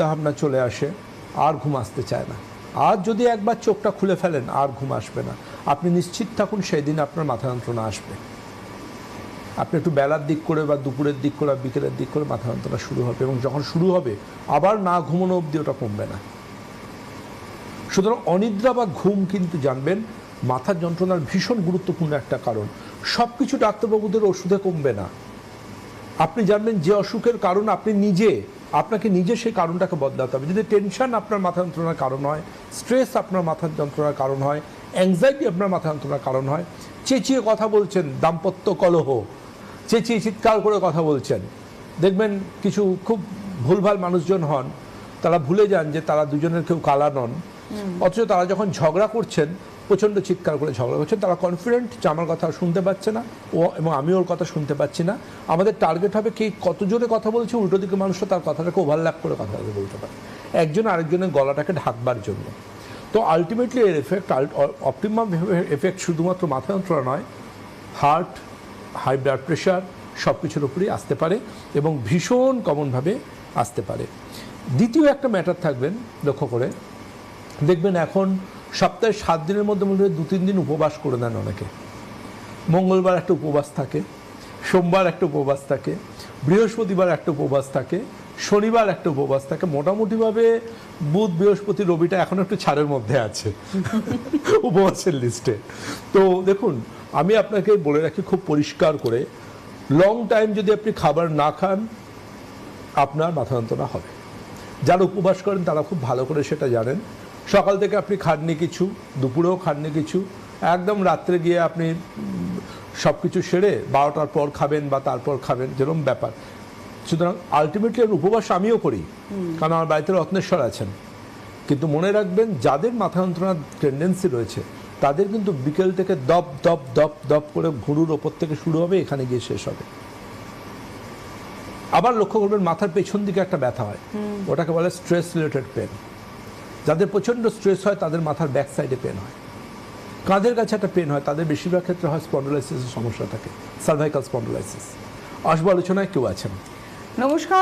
চিন্তাভাবনা চলে আসে, আর ঘুম আসতে চায় না। আর যদি একবার চোখটা খুলে ফেলেন আর ঘুম আসবে না। আপনি নিশ্চিত থাকুন সেই দিন আপনার মাথা যন্ত্রণা আসবে। আপনি একটু বেলার দিক করে বা দুপুরের দিক করে বিকেলের দিক করে মাথা যন্ত্রণা শুরু হবে, এবং যখন শুরু হবে আবার না ঘুমানো অবধি ওটা কমবে না। সুতরাং অনিদ্রা বা ঘুম কিন্তু জানবেন মাথার যন্ত্রণার ভীষণ গুরুত্বপূর্ণ একটা কারণ। সব কিছু ডাক্তারবাবুদের ওষুধে কমবে না। আপনি জানবেন যে অসুখের কারণ আপনি আপনাকে নিজে সেই কারণটাকে বদলাতে হবে। যদি টেনশন আপনার মাথা যন্ত্রণার কারণ হয়, স্ট্রেস আপনার মাথার যন্ত্রণার কারণ হয়, অ্যাংজাইটি আপনার মাথা যন্ত্রণার কারণ হয়, চেঁচিয়ে কথা বলছেন, দাম্পত্য কলহ, চেঁচিয়ে চিৎকার করে কথা বলছেন, দেখবেন কিছু খুব ভুলভাল মানুষজন হন, তারা ভুলে যান যে তারা দুজনের কেউ কালা নন, অথচ তারা যখন ঝগড়া করছেন প্রচণ্ড চিৎকার করে ঝগড়া করছেন। তারা কনফিডেন্ট যে আমার কথা শুনতে পাচ্ছে না এবং আমি ওর কথা শুনতে পাচ্ছি না। আমাদের টার্গেট হবে কে কত জোরে কথা বলছে, উল্টো দিকে মানুষটা তার কথাটাকে ওভারল্যাপ করে কথাটাকে বলতে পারে, একজন আরেকজনের গলাটাকে ঢাকবার জন্য। তো আলটিমেটলি এর এফেক্ট, অপটিমাম এফেক্ট শুধুমাত্র মাথা যন্ত্রণা নয়, হার্ট, হাই ব্লাড প্রেশার সব কিছুর উপরেই আসতে পারে এবং ভীষণ কমনভাবে আসতে পারে। দ্বিতীয় একটা ম্যাটার থাকবেন লক্ষ্য করে দেখবেন, এখন সপ্তাহে 7 দিনের মধ্যে মধ্যে 2-3 দিন উপবাস করে দেন অনেকে। মঙ্গলবার একটা উপবাস থাকে, সোমবার একটা উপবাস থাকে, বৃহস্পতিবার একটা উপবাস থাকে, শনিবার একটা উপবাস থাকে। মোটামুটিভাবে বুধ, বৃহস্পতি, রবিটা এখন একটু ছাড়ের মধ্যে আছে উপবাসের লিস্টে। তো দেখুন, আমি আপনাকে বলে রাখি খুব পরিষ্কার করে, লং টাইম যদি আপনি খাবার না খান আপনার মাথা যন্ত্রণা হবে। যারা উপবাস করেন তারা খুব ভালো করে সেটা জানেন। সকাল থেকে আপনি খাননি কিছু, দুপুরেও খাননি কিছু, একদম রাত্রে গিয়ে আপনি সব কিছু সেরে 12টার পর খাবেন বা তারপর খাবেন, যেরকম ব্যাপার। সুতরাং আলটিমেটলি উপবাস আমিও করি, কারণ আমার বাড়িতে রত্নেশ্বর আছেন। কিন্তু মনে রাখবেন, যাদের মাথা যন্ত্রণার টেন্ডেন্সি রয়েছে তাদের কিন্তু বিকেল থেকে দপ দপ দপ দপ করে ভুরুর ওপর থেকে শুরু হবে, এখানে গিয়ে শেষ হবে। আবার লক্ষ্য করবেন মাথার পেছন দিকে একটা ব্যথা হয়, ওটাকে বলে স্ট্রেস রিলেটেড পেন। যাদের প্রচণ্ড স্ট্রেস হয় তাদের মাথার ব্যাক সাইডে পেন হয়, কাঁধের কাছে একটা পেন হয়, তাদের বেশিরভাগ ক্ষেত্রে হয় স্পন্ডোলাইসিসের সমস্যা থাকে, সার্ভাইকাল স্পন্ডোলাইসিস। আসবো আলোচনায়, কেউ আছেন? নমস্কার।